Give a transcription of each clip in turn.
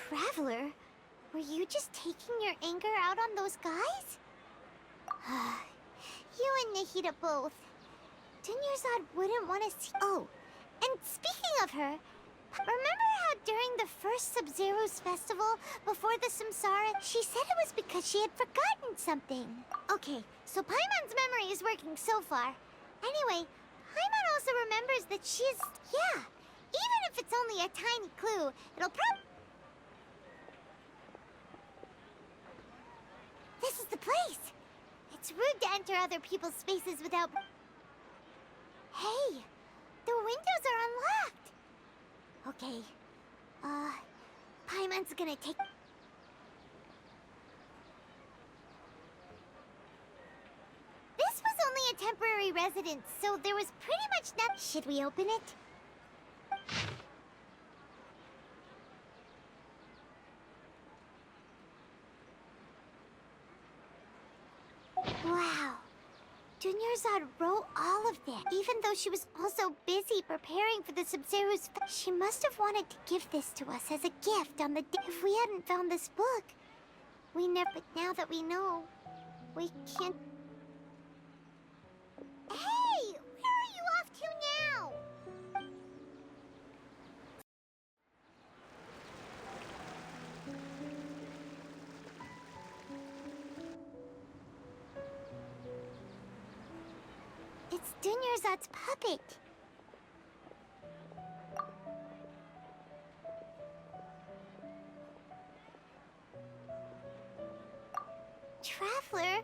Traveler, were you just taking your anger out on those guys? You and Nahida both. Dunyarzad wouldn't want to see— Oh, and speaking of her, remember how during the first Sub-Zero's festival, before the Samsara, she said it was because she had forgotten something? Okay, so Paimon's memory is working so far. Anyway, Paimon also remembers that she's— Yeah, even if it's only a tiny clue, it'll This is the place! It's rude to enter other people's spaces without— Hey! The windows are unlocked! Okay. Paimon's gonna take— This was only a temporary residence, so there was pretty much nothing— Should we open it? Wow. Dunyarzad wrote all of that, even though she was also busy preparing for the Sub-Zero's— She must have wanted to give this to us as a gift on the day— If we hadn't found this book, we never— But now that we know, we can't— Hey! Where are you off to now? It's Dunyarzad's puppet. Traveler?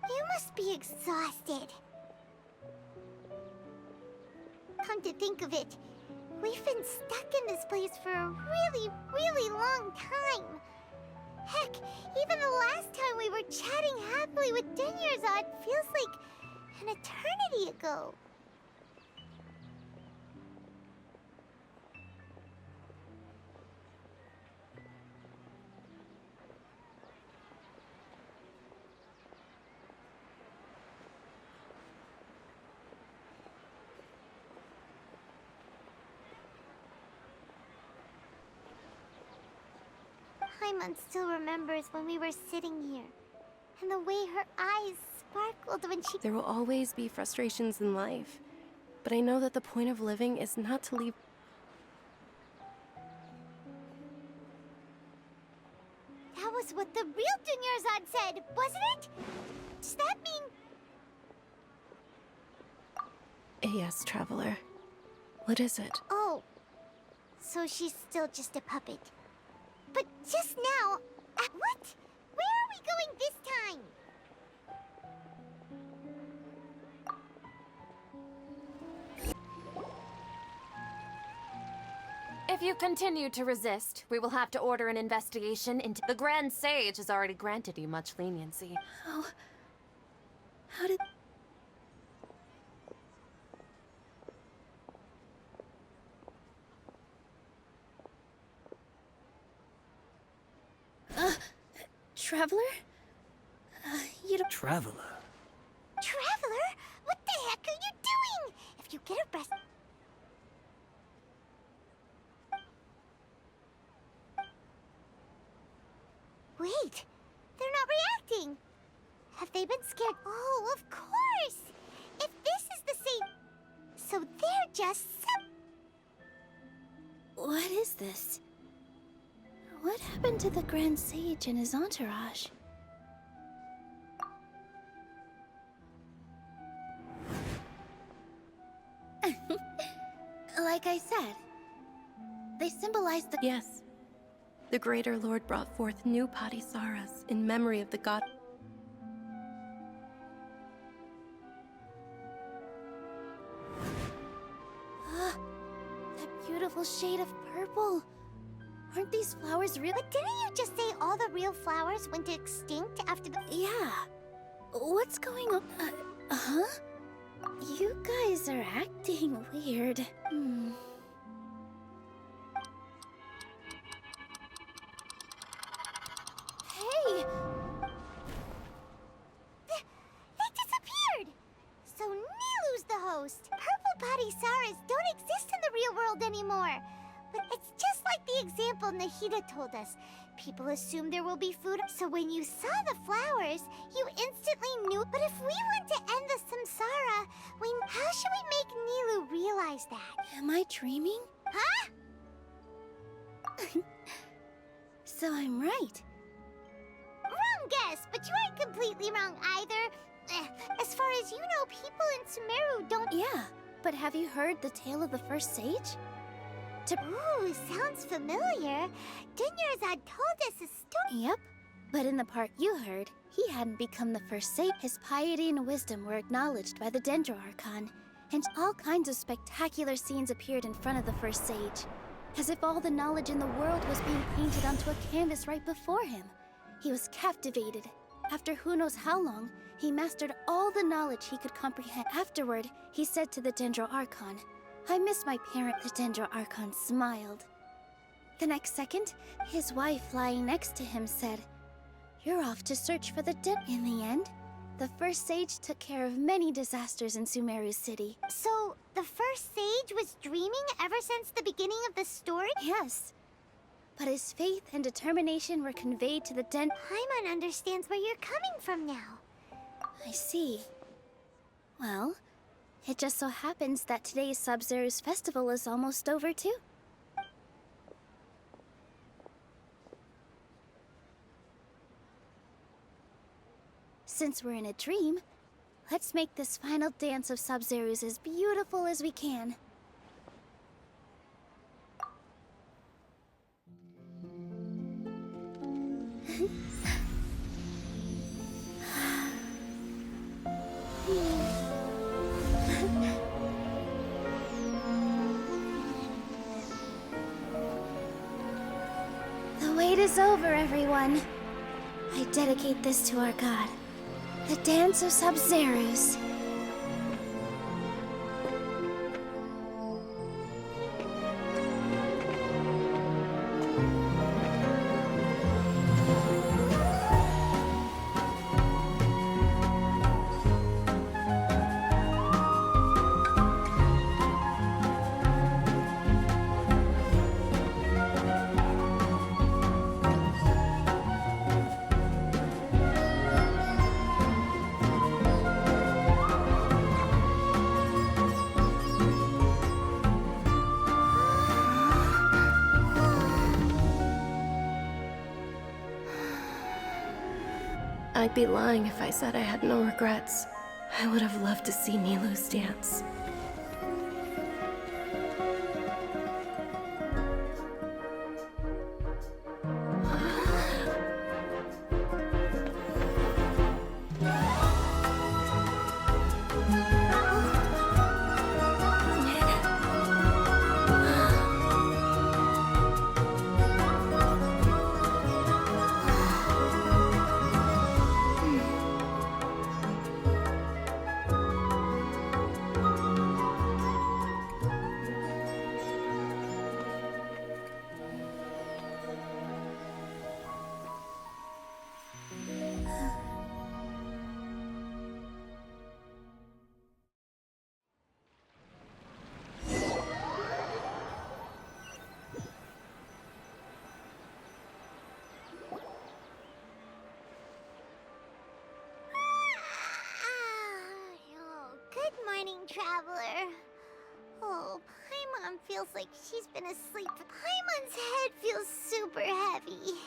You must be exhausted. Come to think of it, we've been stuck in this place for a really, really long time. Heck, even the last time we were chatting happily with Dunyarzad feels like an eternity ago. Paimon still remembers when we were sitting here, and the way her eyes sparkled when she— There will always be frustrations in life, but I know that the point of living is not to leave. That was what the real Dunyarzad said, wasn't it? Does that mean— Yes, Traveler. What is it? Oh, so she's still just a puppet. But just now— What? Where are we going this time? If you continue to resist, we will have to order an investigation into— The Grand Sage has already granted you much leniency. How did... Traveler? You don't... Traveler? Traveler? What the heck are you doing? If you get arrested— Wait, they're not reacting. Have they been scared? Oh, of course! If this is the same— So they're just— What is this? What happened to the Grand Sage and his entourage? Like I said, they symbolize the— Yes. The Greater Lord brought forth new Padhisaras in memory of the god. That beautiful shade of purple. Aren't these flowers real? But didn't you just say all the real flowers went extinct after the— Yeah. What's going on? Huh? You guys are acting weird. Hey! They disappeared! So Nilu's the host. Purple Padhisaras don't don't exist in the real world anymore. But it's just like the example Nahida told us. People assume there will be food, so when you saw the flowers, you instantly knew. But if we want to end the samsara, how should we make Nilu realize that? Am I dreaming? Huh? So I'm right. Wrong guess, but you aren't completely wrong either. As far as you know, people in Sumeru don't... Yeah, but have you heard the tale of the first sage? Ooh, sounds familiar. Dunyarzad told us a story. Yep, but in the part you heard, he hadn't become the first sage. His piety and wisdom were acknowledged by the Dendro Archon, and all kinds of spectacular scenes appeared in front of the first sage, as if all the knowledge in the world was being painted onto a canvas right before him. He was captivated. After who knows how long, he mastered all the knowledge he could comprehend. Afterward, he said to the Dendro Archon, "I miss my parent." The Dendro Archon smiled. The next second, his wife lying next to him said, "You're off to search for the dead." In the end, the first sage took care of many disasters in Sumeru City. So, the first sage was dreaming ever since the beginning of the story? Yes, but his faith and determination were conveyed to the Paimon understands where you're coming from now. I see. Well, it just so happens that today's Sub-Zero's festival is almost over too. Since we're in a dream, let's make this final dance of Sub-Zero's as beautiful as we can. The wait is over, everyone. I dedicate this to our god, the dance of Sub-Zero's. I'd be lying if I said I had no regrets. I would have loved to see Nilu's dance. Good morning, traveler. Oh, Paimon feels like she's been asleep. Paimon's head feels super heavy.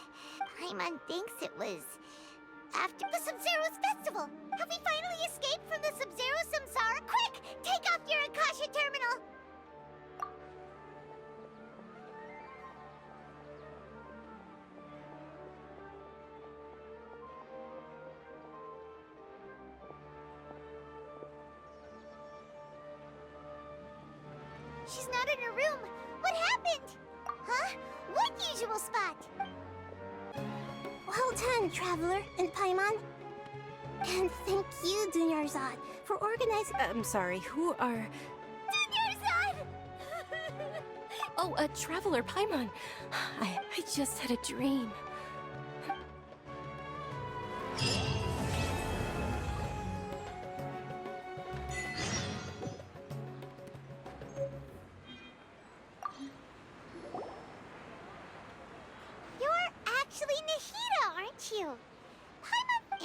Paimon thinks it was after the Sub-Zero's festival. Have we finally escaped from the Sub-Zero Samsara? Quick! Take off your Akasha terminal! She's not in her room. What happened? Huh? What usual spot? Well done, Traveler and Paimon. And thank you, Dunyarzad, for organizing... I'm sorry, who are... Dunyarzad! Oh, a traveler, Paimon. I just had a dream.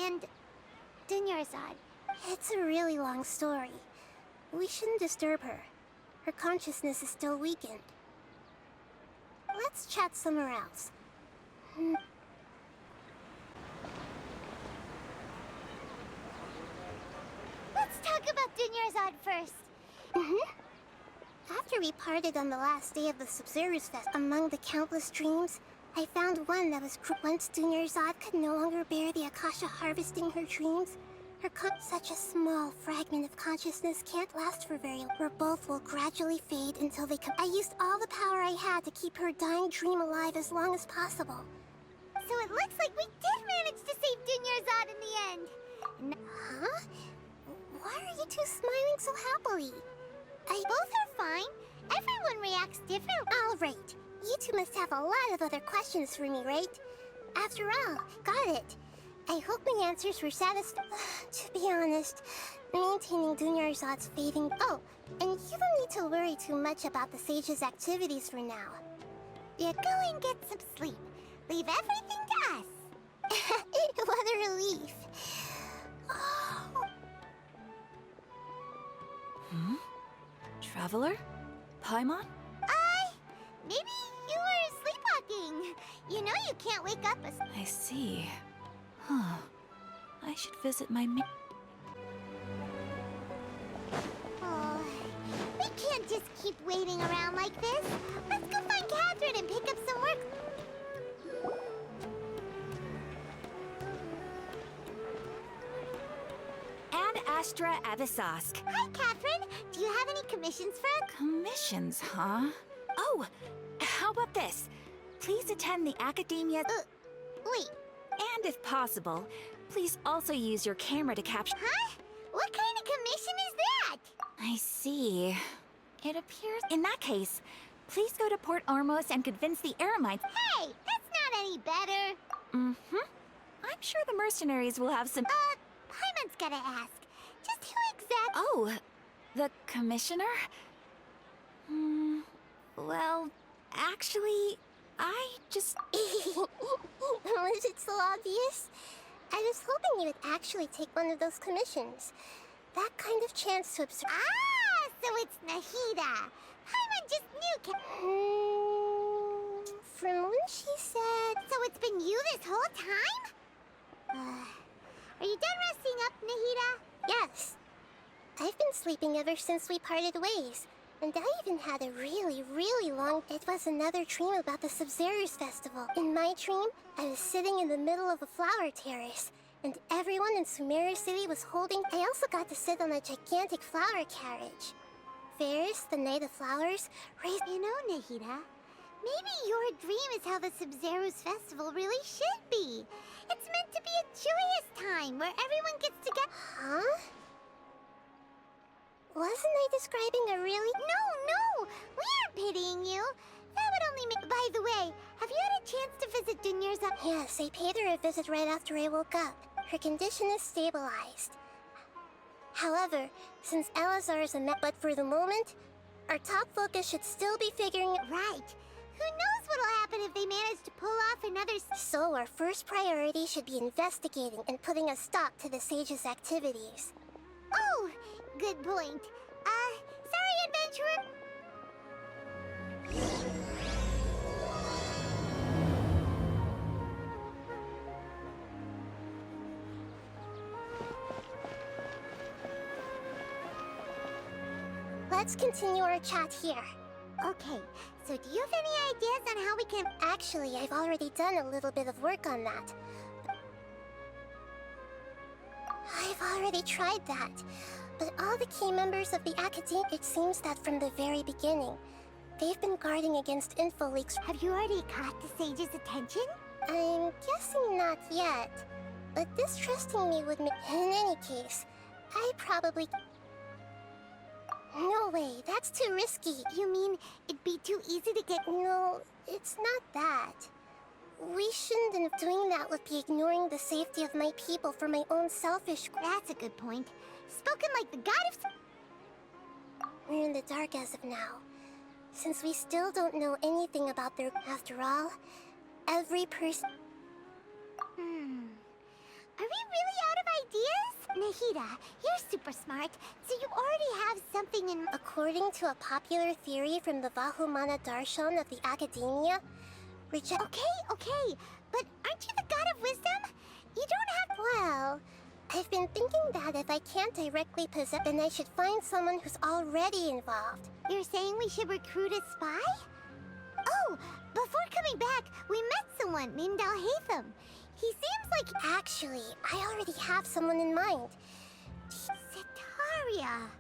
and Dunyarzad. It's a really long story. We shouldn't disturb her. Her consciousness is still weakened. Let's chat somewhere else. Let's talk about Dunyarzad first. After we parted on the last day of the Sumeru's Fest, among the countless dreams, I found one that was once Dunyarzad could no longer bear the Akasha harvesting her dreams. Such a small fragment of consciousness can't last for very long, where both will gradually fade until they come. I used all the power I had to keep her dying dream alive as long as possible. So it looks like we did manage to save Dunyarzad in the end. Huh? Why are you two smiling so happily? Both are fine. Everyone reacts differently. All right. You two must have a lot of other questions for me, right? After all, got it. I hope my answers were satisfying. To be honest, maintaining Dunyarzad's fading... Oh, and you don't need to worry too much about the sage's activities for now. Yeah, go and get some sleep. Leave everything to us. What a relief. Traveler? Paimon? Maybe you were sleepwalking. You know you can't wake up a... I see. Huh. I should visit my Oh, we can't just keep waiting around like this. Let's go find Catherine and pick up some work. Ad Astra Avisask. Hi, Catherine. Do you have any commissions for us? Commissions, huh? Oh, how about this? Please attend the Academia... Wait, And if possible, please also use your camera to capture... huh? What kind of commission is that? I see. It appears... In that case, please go to Port Ormos and convince the Eremites... Hey, that's not any better. Mm-hmm. I'm sure the mercenaries will have some... Paimon's gotta ask. Just who exactly... Oh, the commissioner? Well, actually, I just... Was it so obvious? I was hoping you would actually take one of those commissions. That kind of chance to observe... Ah, so it's Nahida. Paimon just knew From when she said... So it's been you this whole time? Are you done resting up, Nahida? Yes. I've been sleeping ever since we parted ways. And I even had a really, really long... It was another dream about the Sumeru's festival. In my dream, I was sitting in the middle of a flower terrace, and everyone in Sumeru City was holding... I also got to sit on a gigantic flower carriage. Ferris, the Knight of Flowers, raised... You know, Nahida, maybe your dream is how the Sumeru's festival really should be. It's meant to be a joyous time where everyone gets together. Huh? Wasn't I describing a really... No, we aren't pitying you. That would only make... By the way, have you had a chance to visit Dunyarzad? Yes, I paid her a visit right after I woke up. Her condition is stabilized. However, since Elazar is a but for the moment, our top focus should still be figuring out... Right. Who knows what'll happen if they manage to pull off another... So our first priority should be investigating and putting a stop to the sage's activities. Oh, good point. Sorry, adventurer. Let's continue our chat here. Okay, so do you have any ideas on how we can... Actually, I've already done a little bit of work on that. I've already tried that. But all the key members of the Academy, it seems that from the very beginning, they've been guarding against info leaks. Have you already caught the sage's attention? I'm guessing not yet. But distrusting me would make... In any case, I probably... No way, that's too risky. You mean it'd be too easy to get... No, it's not that. We shouldn't, and doing that would be ignoring the safety of my people for my own selfish... That's a good point. Spoken like the god of... We're in the dark as of now. Since we still don't know anything about their... After all, every person... Are we really out of ideas? Nahida, you're super smart, so you already have something in... According to a popular theory from the Vahumana Darshan of the Academia, Okay, but aren't you the god of wisdom? You don't have... Well, I've been thinking that if I can't directly possess, then I should find someone who's already involved. You're saying we should recruit a spy? Oh, before coming back, we met someone named Alhaitham. He seems like... Actually, I already have someone in mind. Setaria.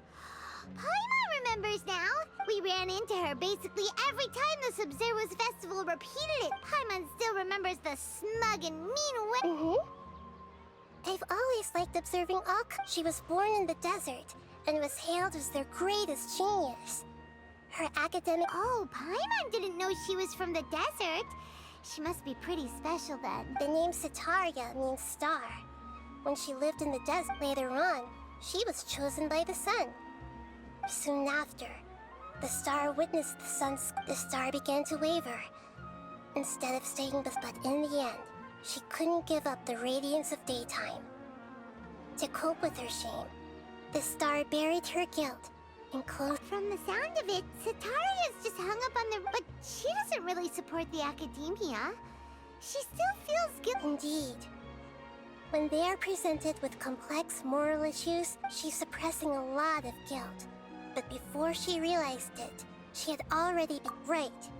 Paimon remembers now. We ran into her basically every time the Sub-Zero's festival repeated it. Paimon still remembers the smug and mean way. I've always liked observing all. She was born in the desert and was hailed as their greatest genius. Her academic. Oh, Paimon didn't know she was from the desert. She must be pretty special then. The name Setaria means star. When she lived in the desert later on, she was chosen by the sun. Soon after, the star witnessed the sun's. The star began to waver. Instead of staying but in the end, she couldn't give up the radiance of daytime. To cope with her shame, the star buried her guilt and closed. From the sound of it, Setaria's just hung up on the... But she doesn't really support the academia. She still feels guilty. Indeed. When they are presented with complex moral issues, she's suppressing a lot of guilt. But before she realized it, she had already been right.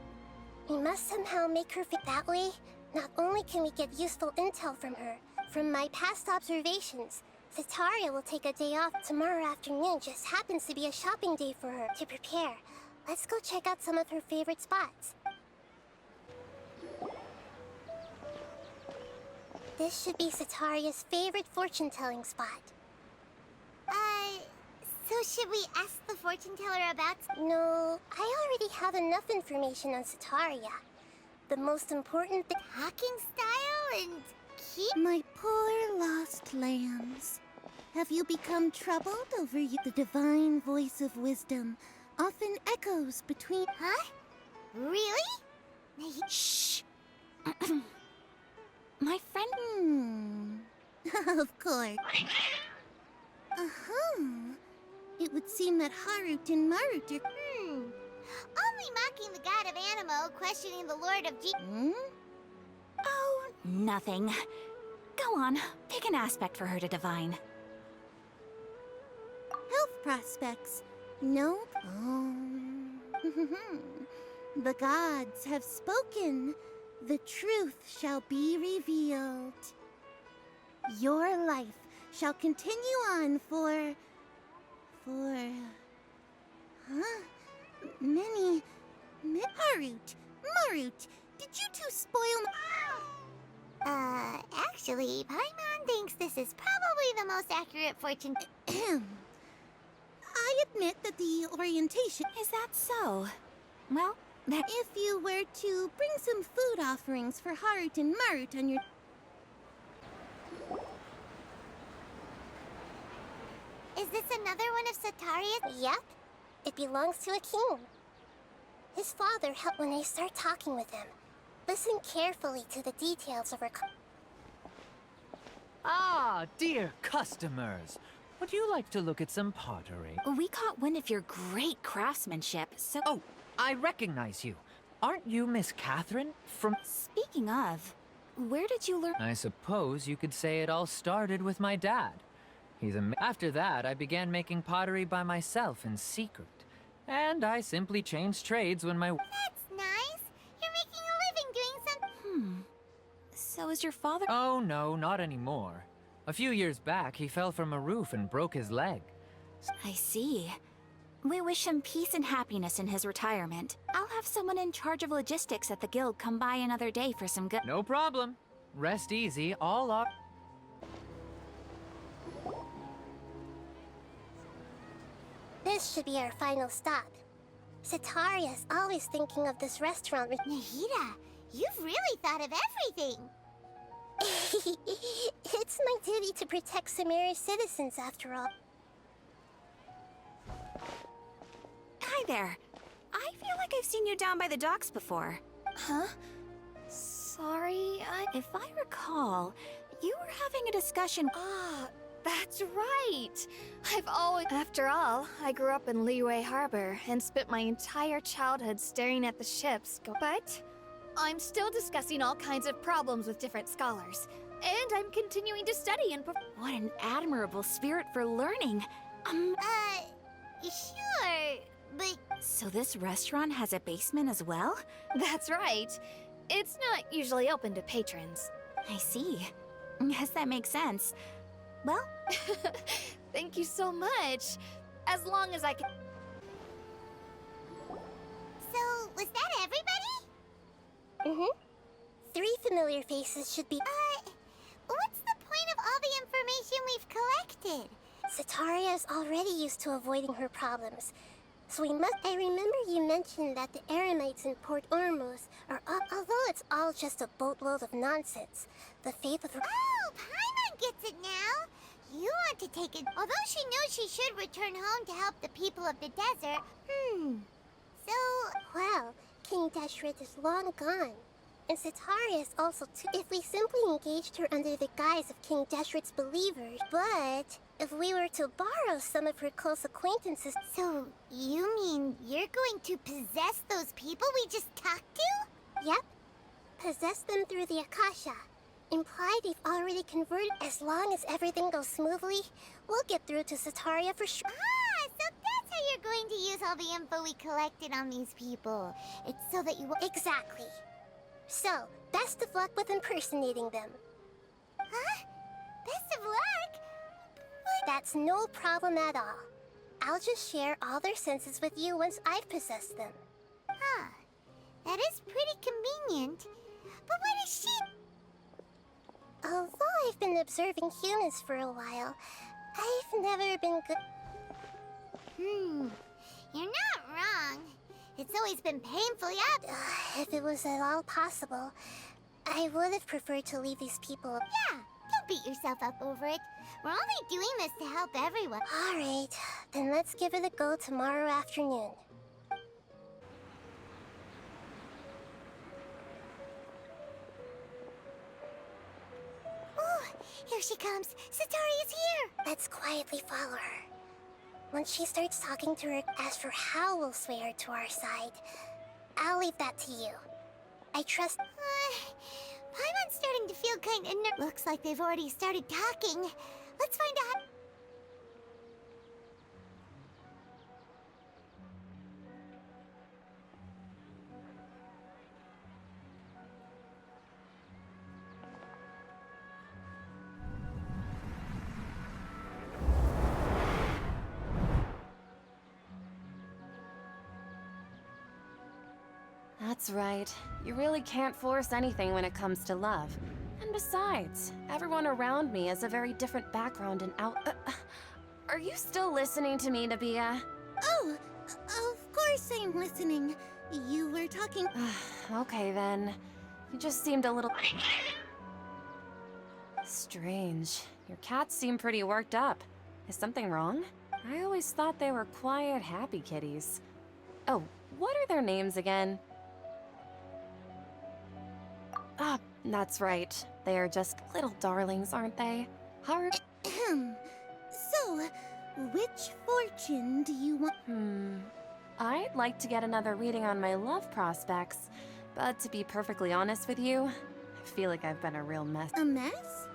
We must somehow make her feel that way. Not only can we get useful intel from her, from my past observations, Setaria will take a day off tomorrow afternoon. Just happens to be a shopping day for her. To prepare, let's go check out some of her favorite spots. This should be Setaria's favorite fortune-telling spot. So should we ask the fortune teller about... No, I already have enough information on Setaria. The most important thing... Talking style and keep... My poor lost lambs. Have you become troubled over you? The divine voice of wisdom often echoes between... Huh? Really? Shh! My friend... Of course. Uh-huh. It would seem that Harut and Marut are... Only mocking the god of Animo, questioning the lord of G... Oh, nothing. Go on, pick an aspect for her to divine. Health prospects. No? Oh. The gods have spoken. The truth shall be revealed. Your life shall continue on for... Huh? Many... Harut! Marut! Did you two spoil Actually, Paimon thinks this is probably the most accurate fortune... I admit that the orientation... Is that so? Well, that... If you were to bring some food offerings for Harut and Marut on your... Is this another one of Setaria's? Yep. It belongs to a king. His father helped when I start talking with him. Listen carefully to the details of her... Ah, dear customers. Would you like to look at some pottery? We caught wind of your great craftsmanship, so... Oh, I recognize you. Aren't you Miss Catherine from... Speaking of, where did you learn... I suppose you could say it all started with my dad. After that, I began making pottery by myself in secret. And I simply changed trades when my... That's nice. You're making a living doing some... So is your father... Oh no, not anymore. A few years back, he fell from a roof and broke his leg. I see. We wish him peace and happiness in his retirement. I'll have someone in charge of logistics at the guild come by another day for some good... No problem. Rest easy, all up. This should be our final stop. Setaria's always thinking of this restaurant with... Nahida, you've really thought of everything. It's my duty to protect Sumeru's citizens, after all. Hi there. I feel like I've seen you down by the docks before. Huh? Sorry, If I recall, you were having a discussion. Ah, that's right. After all, I grew up in Liyue Harbor and spent my entire childhood staring at the ships. But I'm still discussing all kinds of problems with different scholars. And I'm continuing to study and What an admirable spirit for learning. Sure, but So this restaurant has a basement as well? That's right. It's not usually open to patrons. I see. Guess that makes sense. Well, Thank you so much. As long as I can. so was that everybody? Mm-hmm. 3 familiar faces should be... What's the point of all the information we've collected? Sataria is already used to avoiding her problems. So we must... I remember you mentioned that the Eremites in Port Ormuz are... although it's all just a boatload of nonsense, the faith of... Oh, Paimon gets it now. You want to take it, although she knows she should return home to help the people of the desert. So, Well, King Deshret is long gone. And Sataria is also too... If we simply engaged her under the guise of King Deshret's believers, but... If we were to borrow some of her close acquaintances... so you mean you're going to possess those people we just talked to? Yep. Possess them through the Akasha. Imply they've already converted. As long as everything goes smoothly, we'll get through to Sataria for sure. So that's how you're going to use all the info we collected on these people. It's so that you will... Exactly. So, best of luck with impersonating them. Huh? Best of luck? That's no problem at all. I'll just share all their senses with you once I've possessed them. Huh. That is pretty convenient. But what is she... Although I've been observing humans for a while, I've never been good... You're not wrong. It's always been painfully up. If it was at all possible, I would have preferred to leave these people... Yeah, don't beat yourself up over it. We're only doing this to help everyone. Alright, then let's give it a go tomorrow afternoon. Ooh, here she comes. Sataria's here. Let's quietly follow her. Once she starts talking to her, as for how we'll sway her to our side, I'll leave that to you. I trust... Paimon's starting to feel kind of looks like they've already started talking. Let's find out. That's right. You really can't force anything when it comes to love. And besides, everyone around me has a very different background and are you still listening to me, Nabia? Oh, of course I'm listening. You were talking... Okay then. You just seemed a little... strange. Your cats seem pretty worked up. Is something wrong? I always thought they were quiet, happy kitties. Oh, what are their names again? Ah, that's right. They are just little darlings, aren't they? Heart. So, which fortune do you want? I'd like to get another reading on my love prospects, but to be perfectly honest with you, I feel like I've been a real mess. A mess?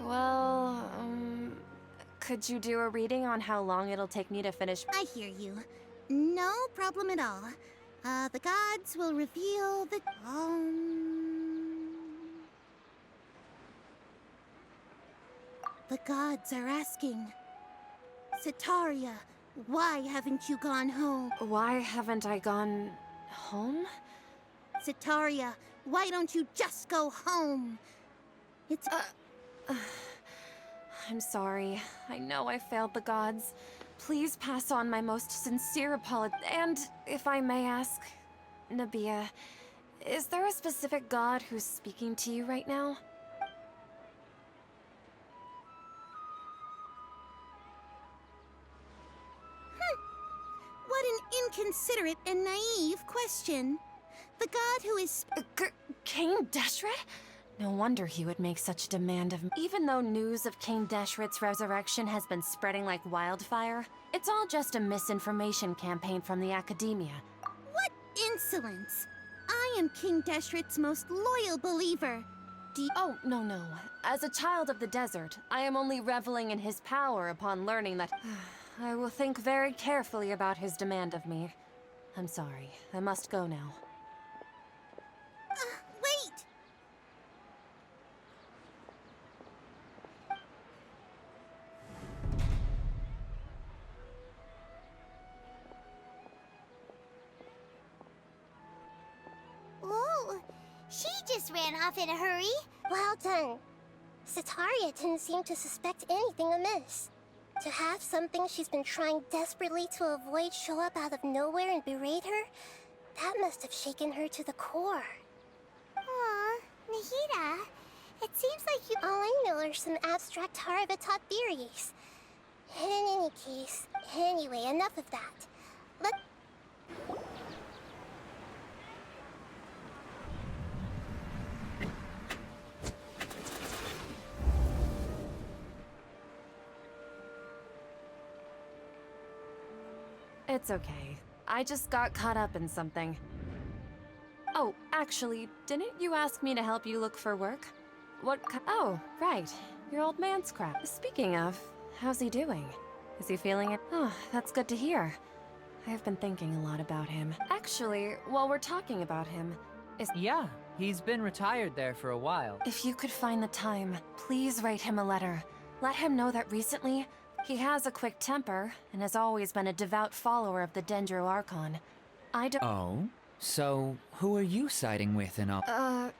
Well, could you do a reading on how long it'll take me to finish? I hear you. No problem at all. The gods will reveal the... The gods are asking. Sataria, why haven't you gone home? Why haven't I gone home? Sataria, why don't you just go home? It's... I'm sorry. I know I failed the gods. Please pass on my most sincere apology. And if I may ask, Nabia, is there a specific god who's speaking to you right now? What an inconsiderate and naive question. The god who is... King Deshret? No wonder he would make such a demand of me. Even though news of King Deshret's resurrection has been spreading like wildfire, it's all just a misinformation campaign from the academia. What insolence! I am King Deshret's most loyal believer. Oh, no. As a child of the desert, I am only reveling in his power upon learning that... I will think very carefully about his demand of me. I'm sorry. I must go now. Wait! Whoa! She just ran off in a hurry. Well done. Sataria didn't seem to suspect anything amiss. To have something she's been trying desperately to avoid show up out of nowhere and berate her, that must have shaken her to the core. Aw, Nahida, it seems like you... All I know are some abstract Haravatot theories. In any case, anyway, enough of that. Let... It's okay. I just got caught up in something. Oh, actually, didn't you ask me to help you look for work? Oh, right. Your old man's crap. Speaking of, how's he doing? Is he feeling it? Oh, that's good to hear. I've been thinking a lot about him. Actually, while we're talking about him, Yeah, he's been retired there for a while. if you could find the time, please write him a letter. Let him know that recently, he has a quick temper and has always been a devout follower of the Dendro Archon. Oh? So, who are you siding with in all?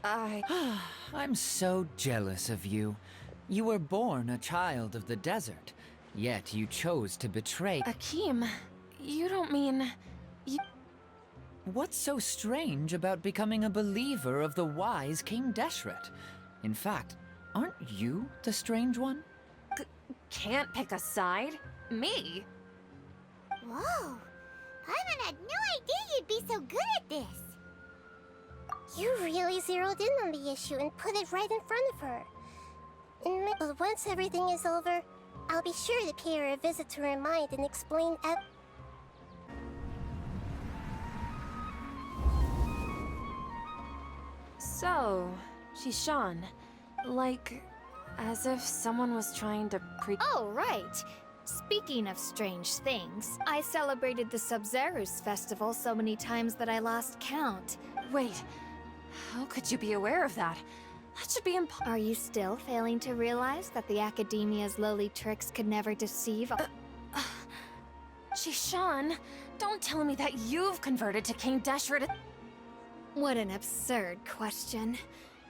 I'm so jealous of you. You were born a child of the desert, yet you chose to betray. Akeem, you don't mean... What's so strange about becoming a believer of the wise King Deshret? In fact, aren't you the strange one? Can't pick a side? Me? Whoa! Paimon had no idea you'd be so good at this. You really zeroed in on the issue and put it right in front of her. But once everything is over, I'll be sure to pay her a visit to her mind and explain So, Shishan, like, as if someone was trying to Oh, right. Speaking of strange things, I celebrated the Sub-Zerus festival so many times that I lost count. Wait, how could you be aware of that? That should be Are you still failing to realize that the Academia's lowly tricks could never deceive? Shishan, don't tell me that you've converted to King Deshret. What an absurd question.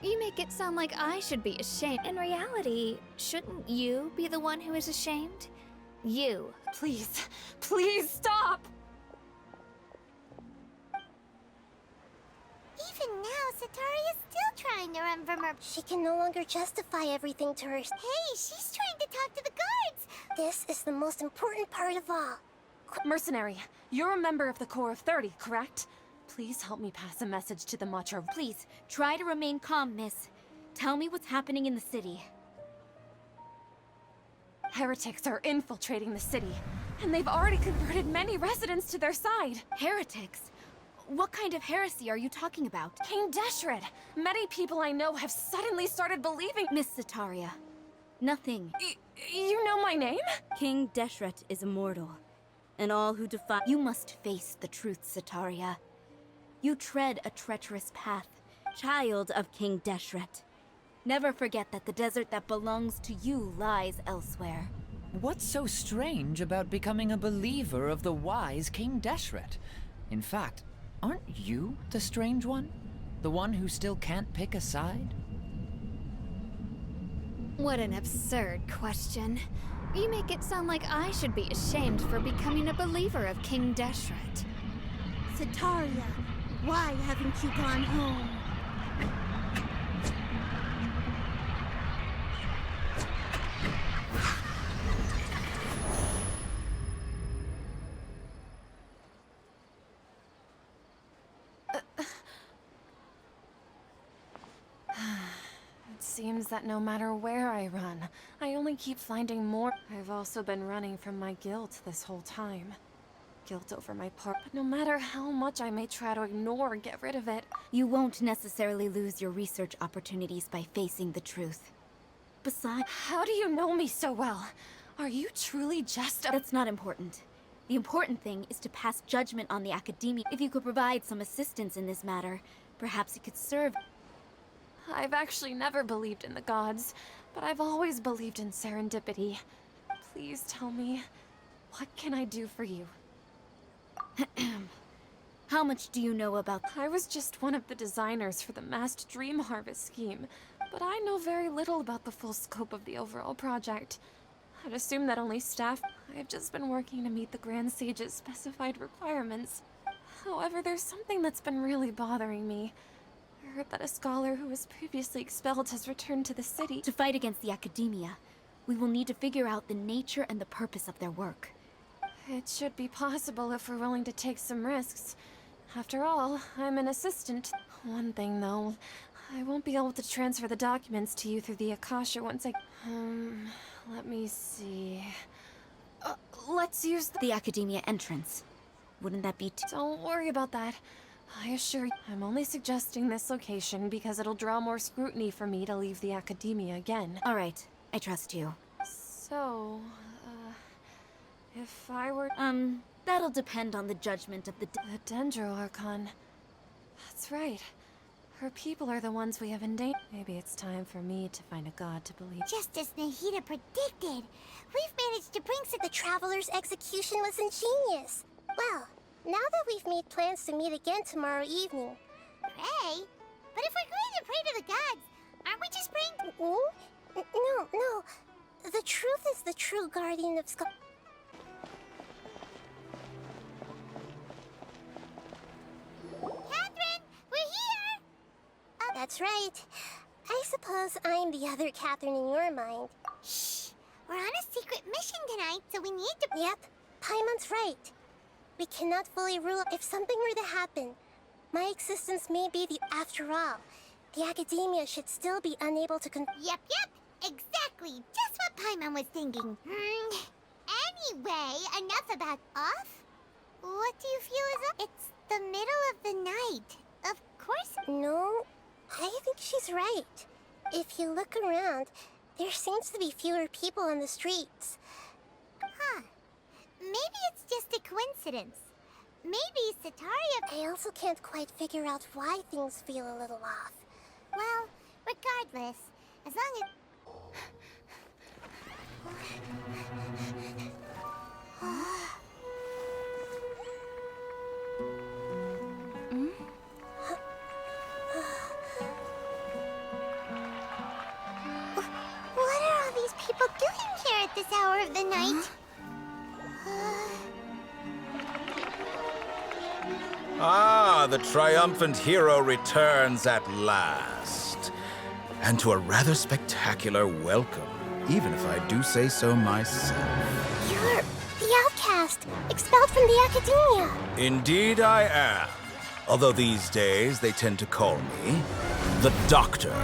You make it sound like I should be ashamed. In reality, shouldn't you be the one who is ashamed? You. Please, please stop! Even now, Sataria's still trying to run from her. She can no longer justify everything to her. Hey, she's trying to talk to the guards. This is the most important part of all. Mercenary, you're a member of the Corps of 30, correct? Please help me pass a message to the Macho. Please, try to remain calm, miss. Tell me what's happening in the city. Heretics are infiltrating the city, and they've already converted many residents to their side. Heretics? What kind of heresy are you talking about? King Deshret! Many people I know have suddenly started believing— Miss Sataria, nothing. You know my name? King Deshret is immortal, and all who defy— You must face the truth, Sataria. You tread a treacherous path, child of King Deshret. Never forget that the desert that belongs to you lies elsewhere. What's so strange about becoming a believer of the wise King Deshret? In fact, aren't you the strange one? The one who still can't pick a side? What an absurd question. You make it sound like I should be ashamed for becoming a believer of King Deshret. Sataria, why haven't you gone home? seems that no matter where I run, I only keep finding more. I've also been running from my guilt this whole time. Guilt over my part, but no matter how much I may try to ignore or get rid of it, You won't necessarily lose your research opportunities by facing the truth. Besides, how do you know me so well? Are you truly just a— that's not important. The important thing is to pass judgment on the Academia. If you could provide some assistance in this matter, perhaps it could serve. I've actually never believed in the gods, but I've always believed in serendipity. Please tell me, what can I do for you? How much do you know about... I was just one of the designers for the massed dream harvest scheme, but I know very little about the full scope of the overall project. I'd assume that only staff... I've just been working to meet the Grand Sage's specified requirements. However, there's something that's been really bothering me. I heard that a scholar who was previously expelled has returned to the city. To fight against the Academia, we will need to figure out the nature and the purpose of their work. It should be possible if we're willing to take some risks. After all, I'm an assistant. One thing, though, I won't be able to transfer the documents to you through the Akasha once I... let me see... let's use the Academia entrance. Wouldn't that be too... Don't worry about that. I assure you, I'm only suggesting this location because it'll draw more scrutiny for me to leave the Academia again. All right, I trust you. So, if I were... that'll depend on the judgment of the Dendro Archon. That's right. Her people are the ones we have endangered. Maybe it's time for me to find a god to believe. Just as Nahida predicted, we've managed to bring The Traveler's execution was ingenious. Well, now that we've made plans to meet again tomorrow evening... Pray? But if we're going to pray to the gods, aren't we just praying? No. The truth is the true guardian of Skull. Catherine, we're here! That's right. I suppose I'm the other Catherine in your mind. Shh! We're on a secret mission tonight, so we need to... Yep, Paimon's right. We cannot fully rule if something were to happen. My existence may be the... After all, the Academia should still be unable to Yep, exactly. Just what Paimon was thinking. Anyway, enough about off. What do you feel is up? It's the middle of the night. Of course... No, I think she's right. If you look around, there seems to be fewer people on the streets. Huh. Maybe it's just a coincidence. Maybe Sataria... I also can't quite figure out why things feel a little off. Well, regardless, as long as... What are all these people doing here at this hour of the night? Ah, the triumphant hero returns at last. And to a rather spectacular welcome, even if I do say so myself. You're the outcast, expelled from the Academia. Indeed I am. Although these days they tend to call me the Doctor.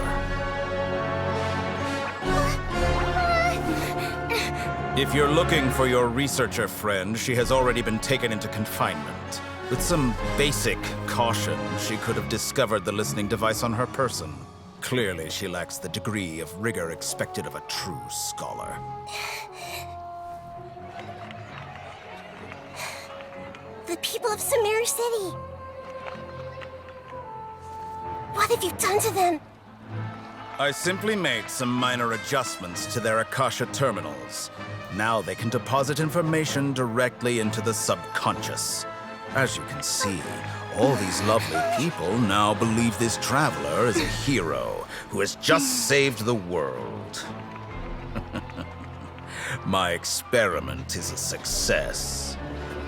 If you're looking for your researcher friend, she has already been taken into confinement. With some basic caution, she could have discovered the listening device on her person. Clearly, she lacks the degree of rigor expected of a true scholar. The people of Sumeru City. What have you done to them? I simply made some minor adjustments to their Akasha terminals. Now they can deposit information directly into the subconscious. As you can see, all these lovely people now believe this traveler is a hero who has just saved the world. My experiment is a success.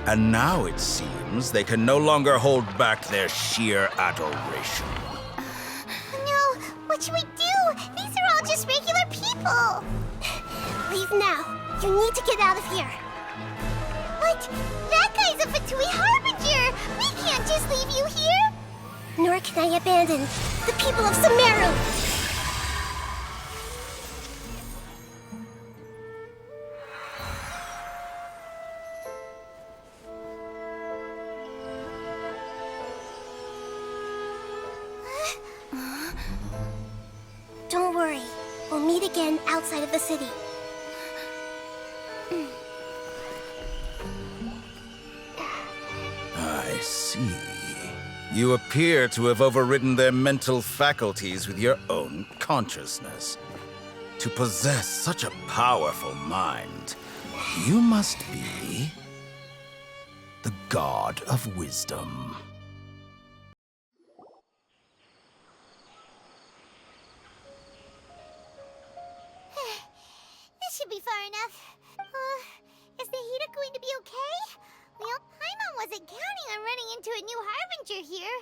And now it seems they can no longer hold back their sheer adoration. No, what should we do? These are all just regular people. Leave now. You need to get out of here. But that guy's a Fatui Harbinger. We can't just leave you here. Nor can I abandon the people of Sumeru. again outside of the city. I see. You appear to have overridden their mental faculties with your own consciousness. To possess such a powerful mind, you must be the god of wisdom. This should be far enough. Is Nahida going to be okay? Well, Paimon wasn't counting on running into a new harbinger here.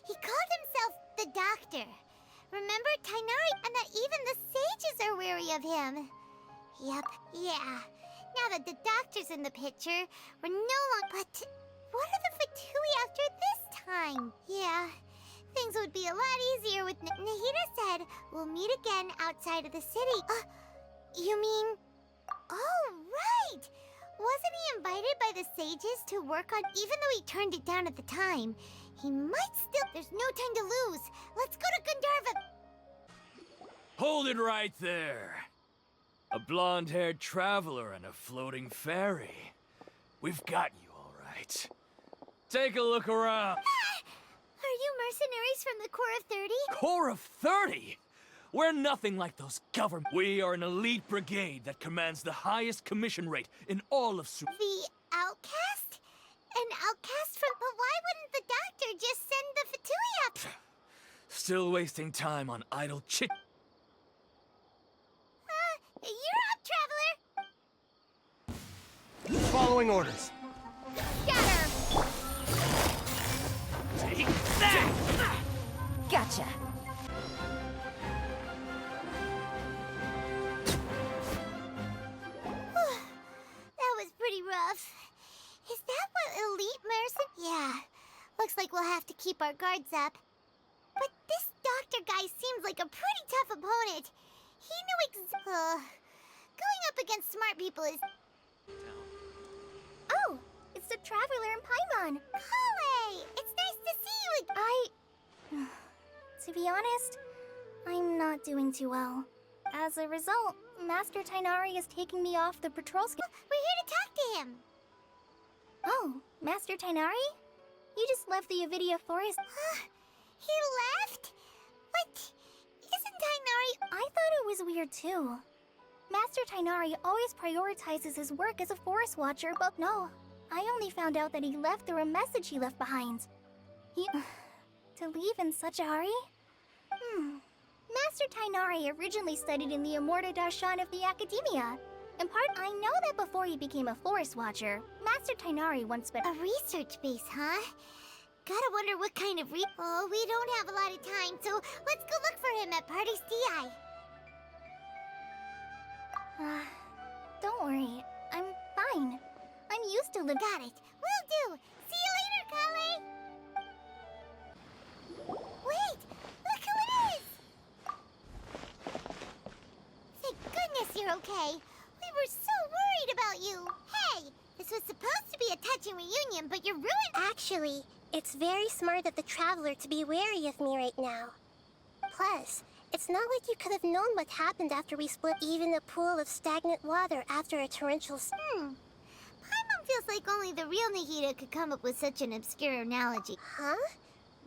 He called himself the Doctor. Remember Tainari, and that even the sages are wary of him. Yep, yeah. Now that the Doctor's in the picture, we're no longer... But what are the Fatui after this time? Yeah, things would be a lot easier with... Nahida said we'll meet again outside of the city. You mean... Oh, right! Wasn't he invited by the sages to work on... Even though he turned it down at the time, he might still... There's no time to lose. Let's go to Gandharva. Hold it right there. A blonde-haired traveler and a floating fairy. We've got you all right. Take a look around. Are you mercenaries from the Corps of 30? Corps of 30? We're nothing like those government. We are an elite brigade that commands the highest commission rate in all of Sumeru. The outcast? An outcast from... But why wouldn't the Doctor just send the Fatui up? Still wasting time on idle chit. You're up, traveler! Following orders. Scatter! Take that! Gotcha. That was pretty rough. Is that what elite mercen? Yeah. Looks like we'll have to keep our guards up. But this doctor guy seems like a pretty tough opponent. He knew going up against smart people is... Oh, it's the traveler and Paimon. Kale! It's nice to see you again. To be honest, I'm not doing too well. As a result, Master Tainari is taking me off the patrol schedule. We're here to talk to him. Oh, Master Tainari? You just left the Avidia forest. He left? But isn't Tainari... I thought it was weird too. Master Tainari always prioritizes his work as a forest watcher, but no. I only found out that he left through a message he left behind. To leave in such a hurry? Master Tainari originally studied in the Immorta Darshan of the Academia. In part, I know that before he became a forest watcher, Master Tainari once spent... A research base, huh? Gotta wonder what kind of Oh, we don't have a lot of time, so let's go look for him at Party's DI. Don't worry. I'm fine. I'm used to living... Got it. Will do. See you later, Kale. Wait! Look who it is! Thank goodness you're okay. We were so worried about you. Hey! This was supposed to be a touching reunion, but you're ruined... Actually, it's very smart of the traveler to be wary of me right now. Plus, it's not like you could have known what happened after we split even a pool of stagnant water after a torrential... Paimon feels like only the real Nahida could come up with such an obscure analogy. Huh?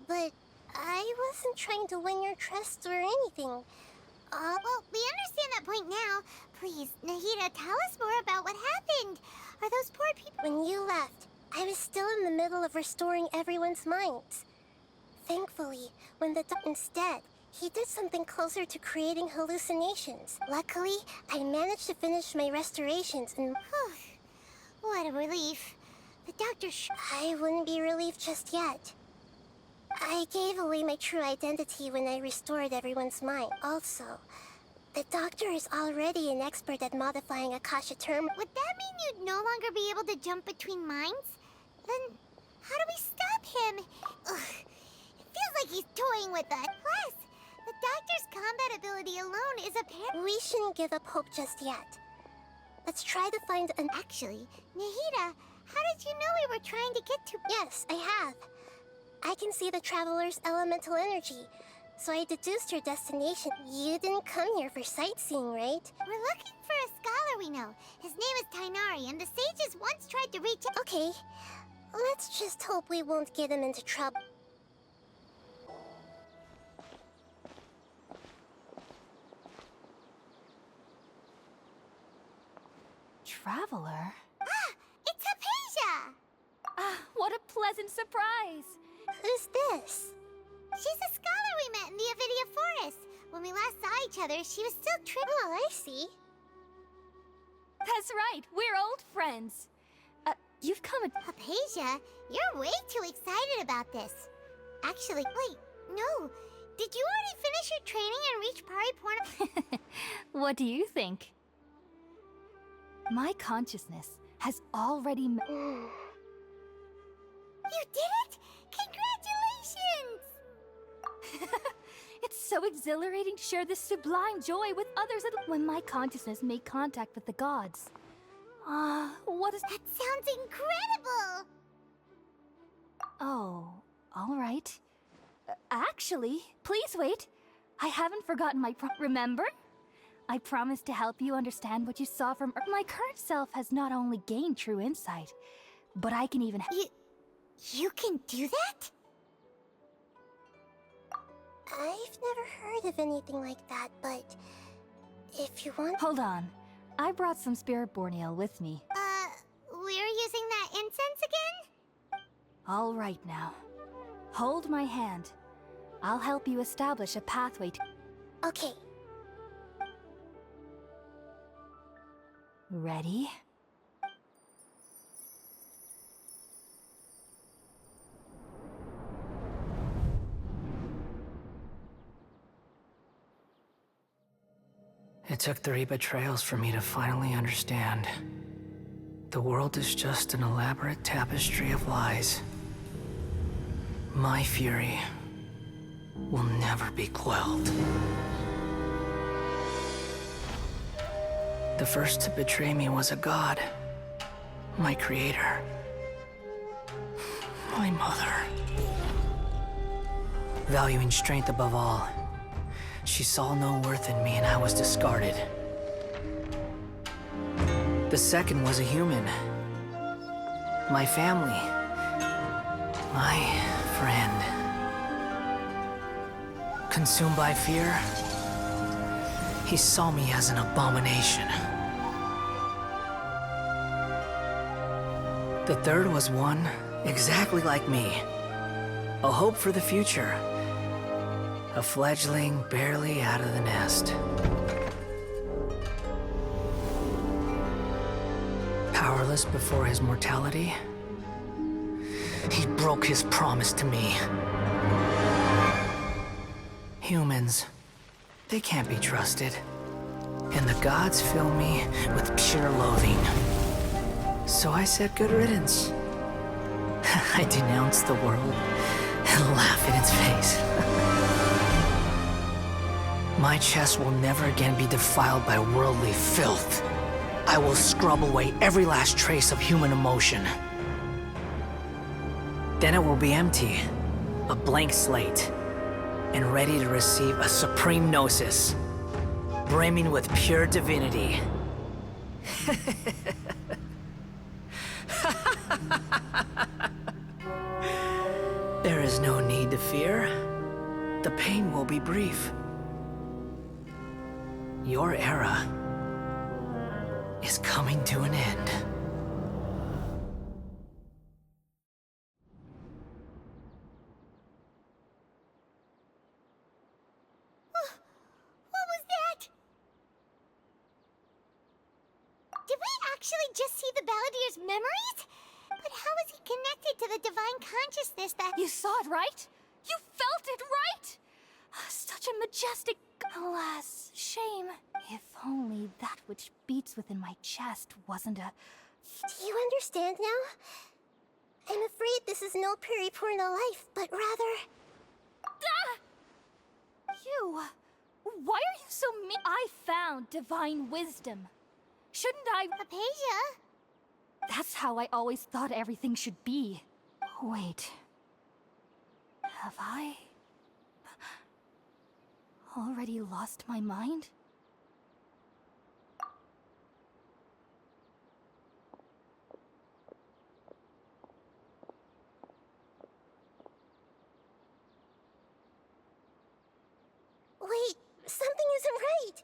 But I wasn't trying to win your trust or anything. Well, we understand that point now. Please, Nahida, tell us more about what happened. Are those poor people... When you left, I was still in the middle of restoring everyone's minds. Thankfully, when the instead, he did something closer to creating hallucinations. Luckily, I managed to finish my restorations and... What a relief. The doctor I wouldn't be relieved just yet. I gave away my true identity when I restored everyone's mind. Also, the doctor is already an expert at modifying Akasha term. Would that mean you'd no longer be able to jump between minds? Then, how do we stop him? It feels like he's toying with us. Plus, the doctor's combat ability alone is apparent. We shouldn't give up hope just yet. Let's try to find an... Actually, Nahida, how did you know we were trying to get to... Yes, I have. I can see the traveler's elemental energy, so I deduced her destination. You didn't come here for sightseeing, right? We're looking for a scholar we know. His name is Tainari, and the sages once tried to reach him. Okay, let's just hope we won't get him into trouble. Traveler? Ah! It's Hypatia! Ah, what a pleasant surprise! Who's this? She's a scholar we met in the Avidia Forest. When we last saw each other, she was still Oh, I see. That's right, we're old friends. You've come Hypatia, you're way too excited about this. Actually, wait, no. Did you already finish your training and reach Pariporn? What do you think? My consciousness has already You did it? Congratulations! It's so exhilarating to share this sublime joy with others when my consciousness made contact with the gods. What is... That sounds incredible! Oh, all right. Actually, please wait. I haven't forgotten my remember? I promised to help you understand what you saw from my current self has not only gained true insight, but I can even... You can do that? I've never heard of anything like that, but if you want... Hold on. I brought some spirit borneo with me. We're using that incense again? All right now. Hold my hand. I'll help you establish a pathway to... Okay. Ready? It took 3 betrayals for me to finally understand. The world is just an elaborate tapestry of lies. My fury will never be quelled. The first to betray me was a god. My creator. My mother. Valuing strength above all, she saw no worth in me and I was discarded. The second was a human. My family. My friend. Consumed by fear, he saw me as an abomination. The third was one exactly like me. A hope for the future. A fledgling barely out of the nest. Powerless before his mortality, he broke his promise to me. Humans, they can't be trusted. And the gods fill me with pure loathing. So I said good riddance. I denounced the world and laugh in its face. My chest will never again be defiled by worldly filth. I will scrub away every last trace of human emotion. Then it will be empty, a blank slate, and ready to receive a supreme gnosis, brimming with pure divinity. There is no need to fear. The pain will be brief. Your era is coming to an end. What was that? Did we actually just see the Balladier's memories? But how is he connected to the divine consciousness that... You saw it, right? You felt it, right? Such a majestic... Alas, shame. If only that which beats within my chest wasn't a... Do you understand now? I'm afraid this is no Pariporno life, but rather... You... Why are you so mean? I found divine wisdom. Shouldn't I... Hypatia? That's how I always thought everything should be. Wait. Have I... already lost my mind? Wait, something isn't right.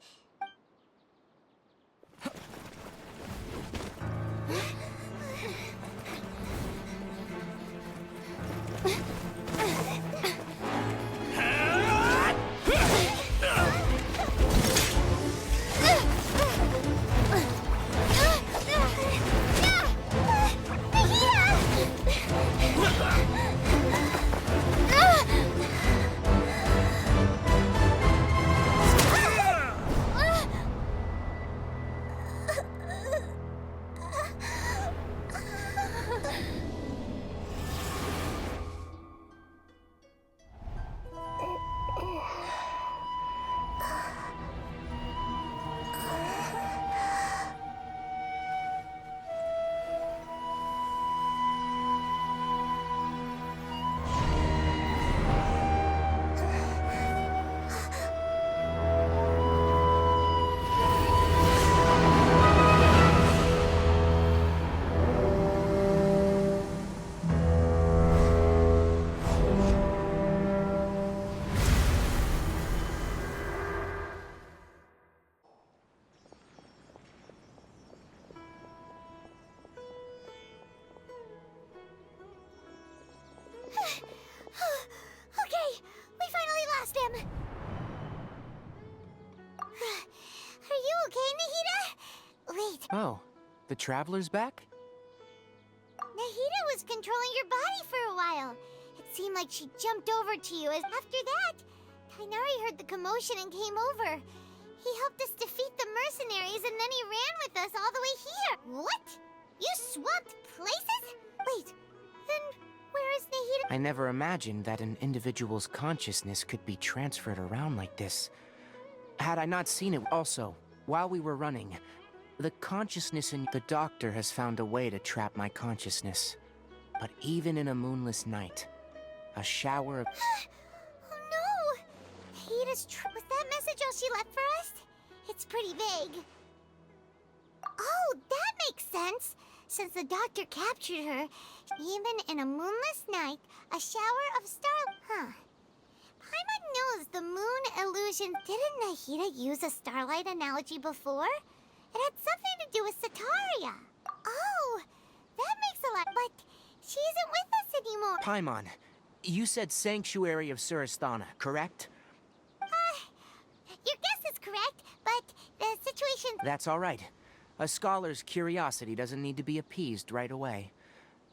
Okay, we finally lost him. Are you okay, Nahida? Wait, Oh, the Traveler's back? Nahida was controlling your body for a while. It seemed like she jumped over to you. After that, Kainari heard the commotion and came over. He helped us defeat the mercenaries and then he ran with us all the way here. What? You swapped places? Wait, then where is Nahida? I never imagined that an individual's consciousness could be transferred around like this. Had I not seen it also, while we were running, the consciousness in the doctor has found a way to trap my consciousness. But even in a moonless night, a shower of... Oh no! Nahida's was that message all she left for us? It's pretty vague. Oh, that makes sense! Since the doctor captured her, even in a moonless night, a shower of Huh. Paimon knows the moon illusion. Didn't Nahida use a starlight analogy before? It had something to do with Sataria. Oh, that makes a lot, but she isn't with us anymore. Paimon, you said Sanctuary of Surasthana, correct? Your guess is correct, but the situation... That's all right. A scholar's curiosity doesn't need to be appeased right away.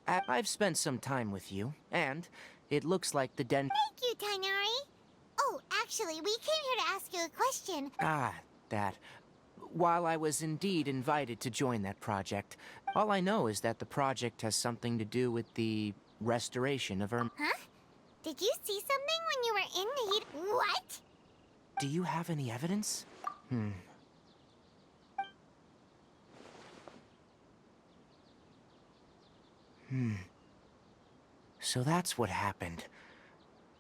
I've spent some time with you, and it looks like the Thank you, Tainari. Oh, actually, we came here to ask you a question. That. While I was indeed invited to join that project, all I know is that the project has something to do with the restoration of Huh? Did you see something when you were in Nahida? What? Do you have any evidence? So that's what happened.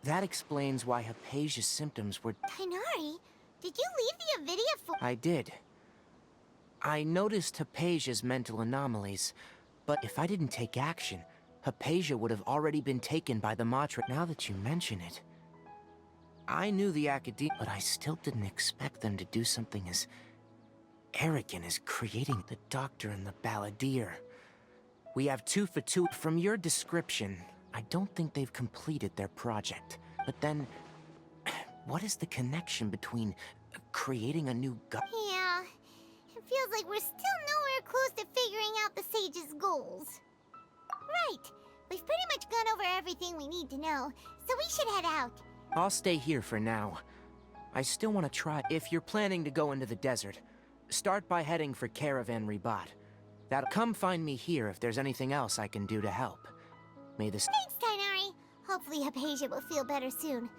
That explains why Hypatia's symptoms were... Tainari, did you leave the Avidia for... I did. I noticed Hypatia's mental anomalies, but if I didn't take action, Hypatia would have already been taken by the Matra. Now that you mention it, I knew the Academia, but I still didn't expect them to do something as arrogant as creating the Doctor and the Balladeer. We have 2 for 2. From your description, I don't think they've completed their project. But then, what is the connection between creating a new god? Yeah, it feels like we're still nowhere close to figuring out the Sage's goals. Right, we've pretty much gone over everything we need to know, so we should head out. I'll stay here for now. I still want to try. If you're planning to go into the desert, start by heading for Caravan Ribat. Come find me here if there's anything else I can do to help. May this... Thanks, Tainari. Hopefully Hypatia will feel better soon.